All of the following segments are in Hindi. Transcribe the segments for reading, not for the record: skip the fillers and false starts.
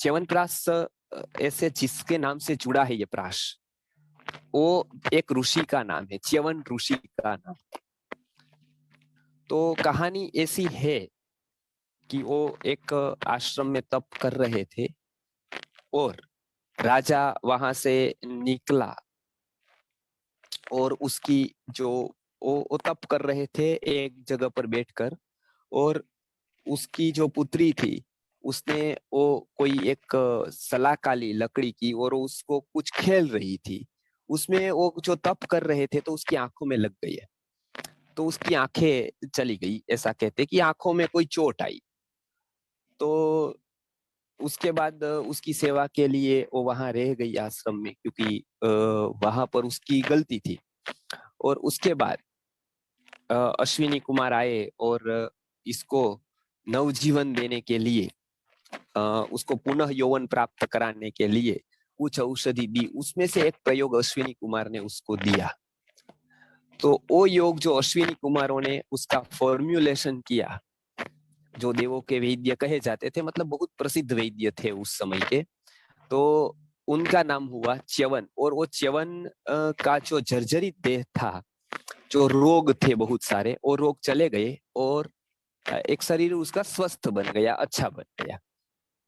च्यवनप्राश ऐसे जिसके नाम से जुड़ा है ये प्राश, वो एक ऋषि का नाम है, च्यवन ऋषि का नाम। तो कहानी ऐसी है कि वो एक आश्रम में तप कर रहे थे और राजा वहां से निकला और उसकी जो वो तप कर रहे थे एक जगह पर बैठकर, और उसकी जो पुत्री थी उसने वो कोई एक सलाकाली लकड़ी की और उसको कुछ खेल रही थी, उसमें वो जो तप कर रहे थे तो उसकी आंखों में लग गई है, तो उसकी आंखें चली गई, ऐसा कहते कि आंखों में कोई चोट आई। तो उसके बाद उसकी सेवा के लिए वो वहां रह गई आश्रम में, क्योंकि वहां पर उसकी गलती थी। और उसके बाद अश्विनी कुमार आए और इसको नवजीवन देने के लिए, उसको पुनः यौवन प्राप्त कराने के लिए कुछ औषधि दी। उसमें से एक प्रयोग अश्विनी कुमार ने उसको दिया। तो वो योग जो अश्विनी कुमारों ने उसका फॉर्म्युलेशन किया, जो देवों के वैद्य कहे जाते थे, मतलब बहुत प्रसिद्ध वैद्य थे उस समय के, तो उनका नाम हुआ च्यवन। और वो च्यवन का जो जर्जरित देह था, जो रोग थे बहुत सारे, और रोग चले गए और एक शरीर उसका स्वस्थ बन गया, अच्छा बन गया।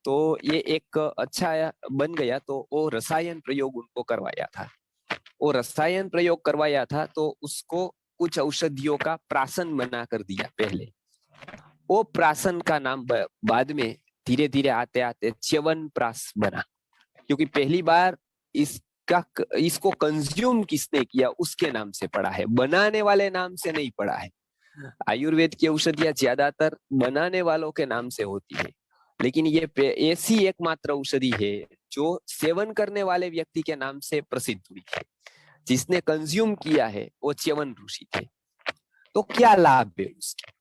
तो ये एक अच्छा बन गया, तो वो रसायन प्रयोग उनको करवाया था। वो रसायन प्रयोग करवाया था तो उसको कुछ औषधियों का प्राशन बना कर दिया पहले। वो प्राशन का नाम बाद में धीरे धीरे आते आते च्यवन प्राश बना, क्योंकि पहली बार इसको कंज्यूम किसने किया उसके नाम से पड़ा है, बनाने वाले नाम से नहीं पड़ा है। आयुर्वेद की औषधियां ज्यादातर बनाने वालों के नाम से होती है, लेकिन ये ऐसी एकमात्र औषधि है जो सेवन करने वाले व्यक्ति के नाम से प्रसिद्ध हुई है। जिसने कंज्यूम किया है वो च्यवन ऋषि थे। तो क्या लाभ है उसके?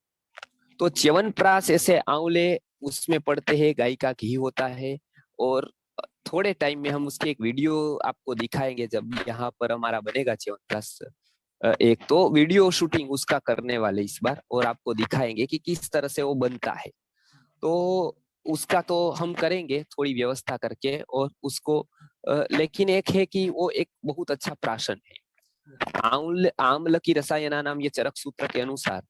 तो च्यवनप्राश ऐसे आंवले उसमें पड़ते हैं, गाय का घी होता है, और थोड़े टाइम में हम उसकी एक वीडियो आपको दिखाएंगे जब यहाँ पर हमारा बनेगा च्यवनप्राश। एक तो वीडियो शूटिंग उसका करने वाले इस बार, और आपको दिखाएंगे कि किस तरह से वो बनता है। तो उसका तो हम करेंगे थोड़ी व्यवस्था करके और उसको, लेकिन एक है कि वो एक बहुत अच्छा प्राशन है। आम्ल की रसायना नाम, ये चरक सूत्र के अनुसार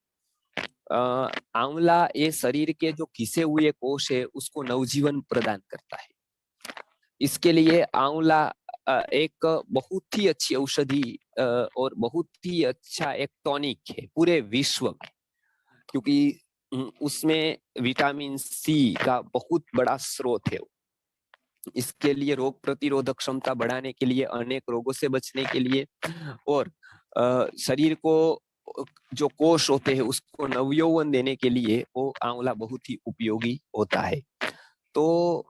आंवला ये शरीर के जो घिसे हुए कोष है उसको नवजीवन प्रदान करता है। इसके लिए आंवला एक बहुत ही अच्छी औषधि और बहुत ही अच्छा एक टॉनिक है पूरे विश्व में, क्योंकि उसमें विटामिन सी का बहुत बड़ा स्रोत है। इसके लिए रोग प्रतिरोधक क्षमता बढ़ाने के लिए, अनेक रोगों से बचने के लिए, और शरीर को जो कोष होते हैं उसको नवयौवन देने के लिए वो आंवला बहुत ही उपयोगी होता है। तो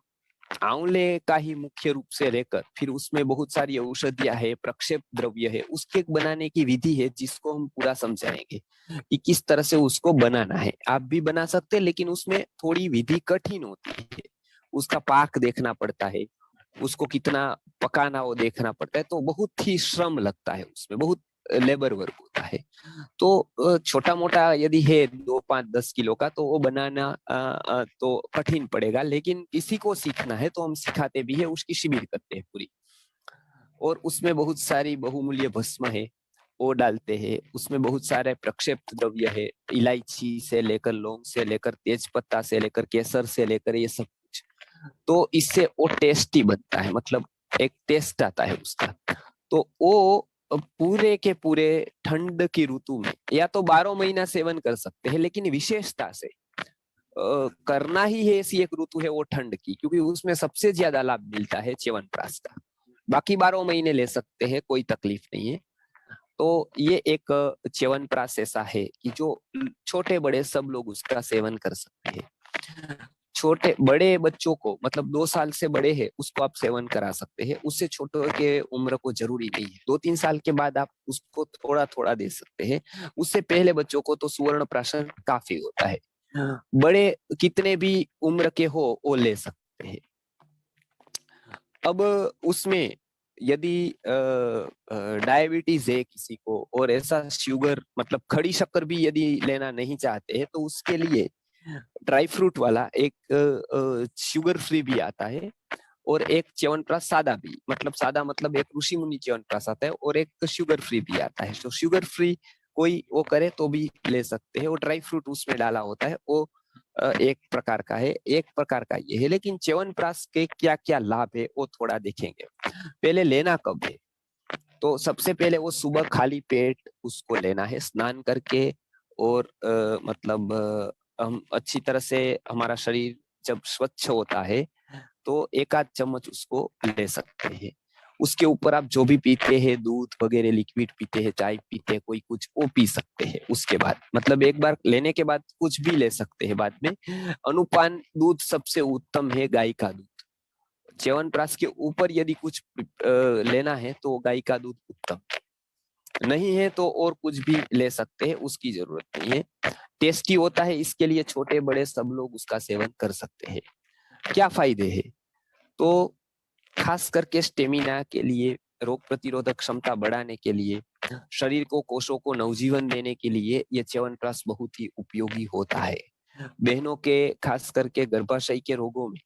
आंवले का ही मुख्य रूप से लेकर फिर उसमें बहुत सारी औषधियां है, प्रक्षेप द्रव्य है, उसके बनाने की विधि है जिसको हम पूरा समझाएंगे कि किस तरह से उसको बनाना है। आप भी बना सकते हैं, लेकिन उसमें थोड़ी विधि कठिन होती है। उसका पाक देखना पड़ता है, उसको कितना पकाना वो देखना पड़ता है, तो बहुत ही श्रम लगता है उसमें, बहुत लेबर वर्क होता है। तो छोटा मोटा यदि है 2, 5, 10 किलो का तो वो बनाना तो कठिन पड़ेगा, लेकिन किसी को सीखना है तो हम सिखाते भी है, उसकी शिविर करते हैं पूरी। और उसमें बहुत सारी बहुमूल्य भस्म है वो डालते हैं, उसमें बहुत सारे प्रक्षेप द्रव्य है, इलायची से लेकर, लौंग से लेकर, तेज पत्ता से लेकर, केसर से लेकर, ये सब कुछ। तो इससे वो टेस्टी बनता है, मतलब एक टेस्ट आता है उसका। तो वो पूरे के पूरे ठंड की ऋतु में या तो 12 महीना सेवन कर सकते हैं, लेकिन विशेषता से करना ही है ऐसी एक च्यवनप्राश है वो ठंड की, क्योंकि उसमें सबसे ज्यादा लाभ मिलता है च्यवनप्राश का। बाकी 12 महीने ले सकते हैं, कोई तकलीफ नहीं है। तो ये एक च्यवनप्राश ऐसा है कि जो छोटे बड़े सब लोग उसका सेवन कर सकते हैं। छोटे बड़े बच्चों को, मतलब 2 साल से बड़े है उसको आप सेवन करा सकते हैं, उससे छोटे के उम्र को जरूरी नहीं है। 2-3 साल के बाद आप उसको थोड़ा थोड़ा दे सकते हैं, उससे पहले बच्चों को तो सुवर्ण प्राशन काफी होता है। बड़े कितने भी उम्र के हो वो ले सकते हैं। अब उसमें यदि डायबिटीज है किसी को, और ऐसा शुगर मतलब खड़ी शक्कर भी यदि लेना नहीं चाहते हैं, तो उसके लिए ड्राई फ्रूट वाला एक शुगर फ्री भी आता है, और एक च्यवनप्राश सादा भी, मतलब सादा मतलब एक ऋषि मुनि च्यवनप्राश आता है और एक शुगर फ्री भी आता है। तो शुगर फ्री कोई वो करे तो भी ले सकते हैं, वो ड्राई फ्रूट उसमें डाला होता है, वो एक प्रकार का है, एक प्रकार का ये है। लेकिन च्यवनप्राश के क्या क्या लाभ है वो थोड़ा देखेंगे। पहले लेना कब है, तो सबसे पहले वो सुबह खाली पेट उसको लेना है स्नान करके, और मतलब हम अच्छी तरह से, हमारा शरीर जब स्वच्छ होता है तो एक आध चम्मच उसको ले सकते हैं। उसके ऊपर आप जो भी पीते हैं, दूध वगैरह लिक्विड पीते हैं, चाय पीते हैं, कोई कुछ वो पी सकते हैं। उसके बाद मतलब एक बार लेने के बाद कुछ भी ले सकते हैं बाद में। अनुपान दूध सबसे उत्तम है, गाय का दूध। च्यवनप्राश के ऊपर यदि कुछ लेना है तो गाय का दूध उत्तम, नहीं है तो और कुछ भी ले सकते हैं, उसकी जरूरत नहीं है। टेस्टी होता है, इसके लिए छोटे बड़े सब लोग उसका सेवन कर सकते हैं। क्या फायदे हैं, तो खास करके स्टेमिना के लिए, रोग प्रतिरोधक क्षमता बढ़ाने के लिए, शरीर को कोषों को नवजीवन देने के लिए ये च्यवनप्राश बहुत ही उपयोगी होता है। बहनों के खास करके गर्भाशय के रोगों में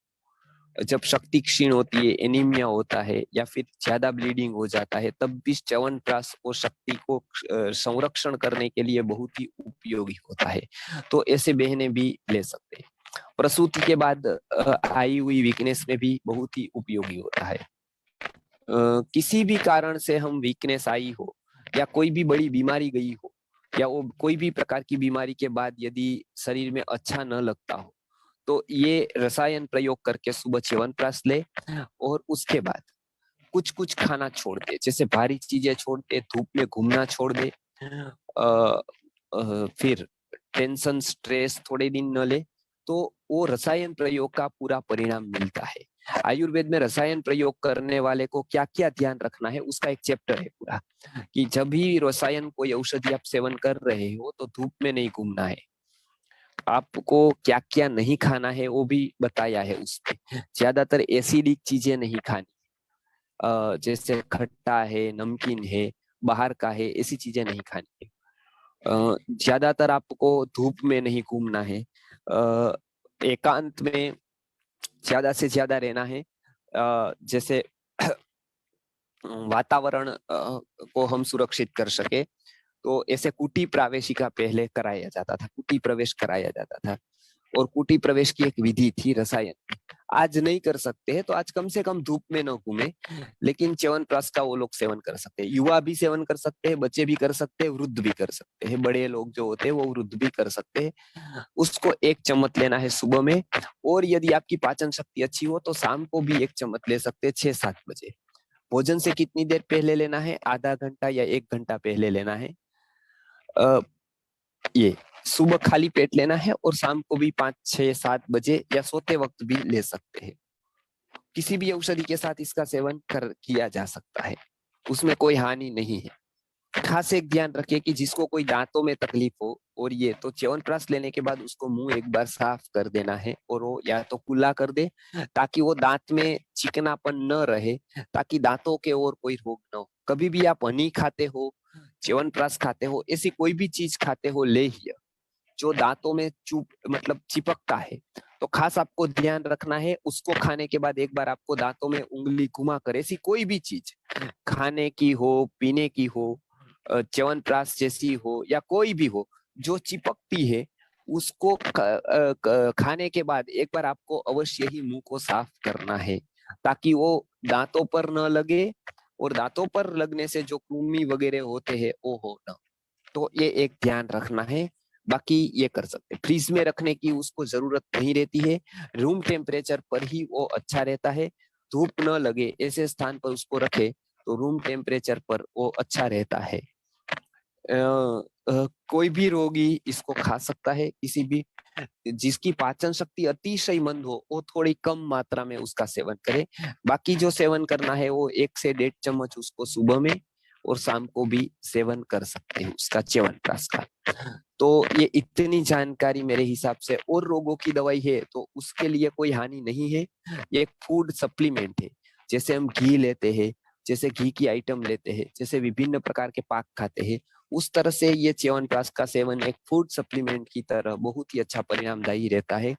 जब शक्ति क्षीण होती है, एनीमिया होता है या फिर ज्यादा ब्लीडिंग हो जाता है, तब भी च्यवनप्राश वो शक्ति को संरक्षण करने के लिए बहुत ही उपयोगी होता है। तो ऐसे बहनें भी ले सकते हैं। प्रसूति के बाद आई हुई वीकनेस में भी बहुत ही उपयोगी होता है। किसी भी कारण से हम वीकनेस आई हो या कोई भी बड़ी बीमारी गई हो या वो कोई भी प्रकार की बीमारी के बाद यदि शरीर में अच्छा न लगता हो, तो ये रसायन प्रयोग करके सुबह च्यवनप्राश ले, और उसके बाद कुछ कुछ खाना छोड़ दे, जैसे भारी चीजें छोड़ दे, धूप में घूमना छोड़ दे, फिर टेंशन स्ट्रेस थोड़े दिन न ले, तो वो रसायन प्रयोग का पूरा परिणाम मिलता है। आयुर्वेद में रसायन प्रयोग करने वाले को क्या क्या ध्यान रखना है उसका एक चैप्टर है पूरा, कि जब भी रसायन कोई औषधि आप सेवन कर रहे हो तो धूप में नहीं घूमना है, आपको क्या क्या नहीं खाना है वो भी बताया है उसमें। ज्यादातर एसिडिक चीजें नहीं खानी, जैसे खट्टा है, नमकीन है, बाहर का है, ऐसी चीजें नहीं खानी है। ज्यादातर आपको धूप में नहीं घूमना है, एकांत में ज्यादा से ज्यादा रहना है। जैसे वातावरण को हम सुरक्षित कर सके, तो ऐसे कुटी प्रवेशिका पहले कराया जाता था, कुटी प्रवेश कराया जाता था, और कुटी प्रवेश की एक विधि थी रसायन। आज नहीं कर सकते हैं तो आज कम से कम धूप में न घूमे, लेकिन च्यवनप्राश का वो लोग सेवन कर सकते हैं। युवा भी सेवन कर सकते हैं, बच्चे भी कर सकते हैं, वृद्ध भी कर सकते हैं, बड़े लोग जो होते हैं वो वृद्ध भी कर सकते हैं। उसको एक चम्मच लेना है सुबह में, और यदि आपकी पाचन शक्ति अच्छी हो तो शाम को भी एक चम्मच ले सकते हैं 6-7 बजे। भोजन से कितनी देर पहले लेना है, आधा घंटा या 1 घंटा पहले लेना है। ये सुबह खाली पेट लेना है, और शाम को भी 5-6-7 बजे या सोते वक्त भी ले सकते हैं। किसी भी औषधि के साथ इसका सेवन किया जा सकता है, उसमें कोई हानि नहीं है। खास एक ध्यान रखिए कि जिसको कोई दांतों में तकलीफ हो, और ये तो च्यवनप्राश लेने के बाद उसको मुंह एक बार साफ कर देना है, और वो या तो कुल्ला कर दे ताकि वो दांत में चिकनापन न रहे, ताकि दांतों के और कोई रोग न हो। कभी भी आप हनी खाते हो, च्यवनप्राश खाते हो, ऐसी कोई भी चीज खाते हो लेह्य जो दांतों में चुप मतलब चिपकता है, तो खास आपको ध्यान रखना है, उसको खाने के बाद एक बार आपको दांतों में उंगली घुमा कर, ऐसी कोई भी चीज खाने की हो, पीने की हो, च्यवनप्राश जैसी हो या कोई भी हो जो चिपकती है, उसको खाने के बाद एक बार आपको अवश्य ही मुंह को साफ करना है, ताकि वो दांतों पर न लगे, और दांतों पर लगने से जो कृमि वगैरह होते हैं वो हो ना। तो ये एक ध्यान रखना है। बाकी ये कर सकते हैं, फ्रीज में रखने की उसको जरूरत नहीं रहती है, रूम टेम्परेचर पर ही वो अच्छा रहता है। धूप न लगे ऐसे स्थान पर उसको रखे तो रूम टेम्परेचर पर वो अच्छा रहता है। कोई भी रोगी इसको खा सकता है, किसी भी जिसकी पाचन शक्ति अतिशय मंद हो वो थोड़ी कम मात्रा में उसका सेवन करे। बाकी जो सेवन करना है वो 1 से 1.5 चम्मच उसको सुबह में और शाम को भी सेवन कर सकते हैं उसका, च्यवनप्राश का। तो ये इतनी जानकारी मेरे हिसाब से, और रोगों की दवाई है तो उसके लिए कोई हानि नहीं है। ये एक फूड सप्लीमेंट है, जैसे हम घी लेते हैं, जैसे घी की आइटम लेते हैं, जैसे विभिन्न प्रकार के पाक खाते हैं, उस तरह से ये च्यवनप्राश का सेवन एक फूड सप्लीमेंट की तरह बहुत ही अच्छा परिणामदायी रहता है।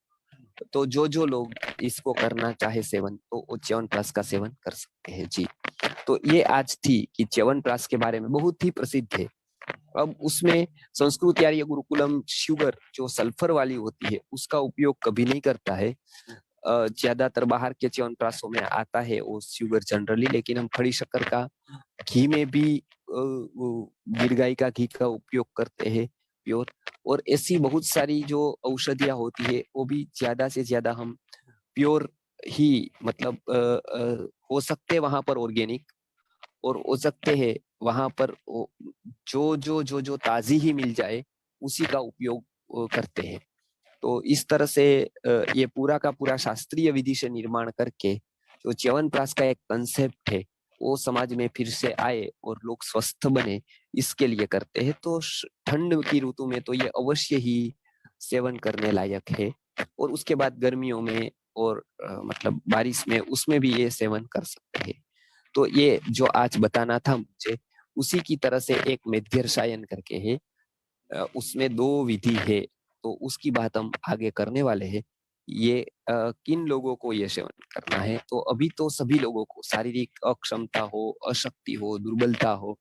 तो जो लोग इसको करना चाहे सेवन, तो वो च्यवनप्राश का सेवन कर सकते हैं जी। तो ये आज थी कि च्यवनप्राश के बारे में, बहुत ही प्रसिद्ध है। अब उसमें संस्कृत आर्य गुरुकुलम शुगर जो सल्फर वाली होती है उसका उपयोग कभी नहीं करता है। ज्यादातर बाहर के च्यवनप्राशों में आता है वो शुगर जनरली, लेकिन हम खड़ी शक्कर का घी में भी वो गिर गाय का घी का उपयोग करते हैं प्योर। और ऐसी बहुत सारी जो औषधियां होती है वो भी ज्यादा से ज्यादा हम प्योर ही, मतलब हो सकते हैं वहां पर ऑर्गेनिक, और हो सकते हैं वहां पर जो ताजी ही मिल जाए उसी का उपयोग करते हैं। तो इस तरह से ये पूरा का पूरा शास्त्रीय विधि से निर्माण करके जो च्यवनप्राश का एक कंसेप्ट है वो समाज में फिर से आए और लोग स्वस्थ बने, इसके लिए करते हैं। तो ठंड की ऋतु में तो ये अवश्य ही सेवन करने लायक है, और उसके बाद गर्मियों में और मतलब बारिश में उसमें भी ये सेवन कर सकते हैं। तो ये जो आज बताना था मुझे, उसी की तरह से एक मेद्य रसायन करके है, उसमें दो विधि है, तो उसकी बात हम आगे करने वाले हैं। ये किन लोगों को ये सेवन करना है, तो अभी तो सभी लोगों को, शारीरिक अक्षमता हो, अशक्ति हो, दुर्बलता हो,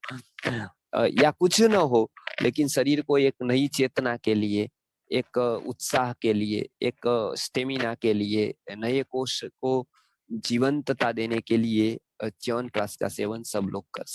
या कुछ न हो, लेकिन शरीर को एक नई चेतना के लिए, एक उत्साह के लिए, एक स्टेमिना के लिए, नए कोष को जीवंतता देने के लिए च्यवनप्राश का सेवन सब लोग कर सकते हैं।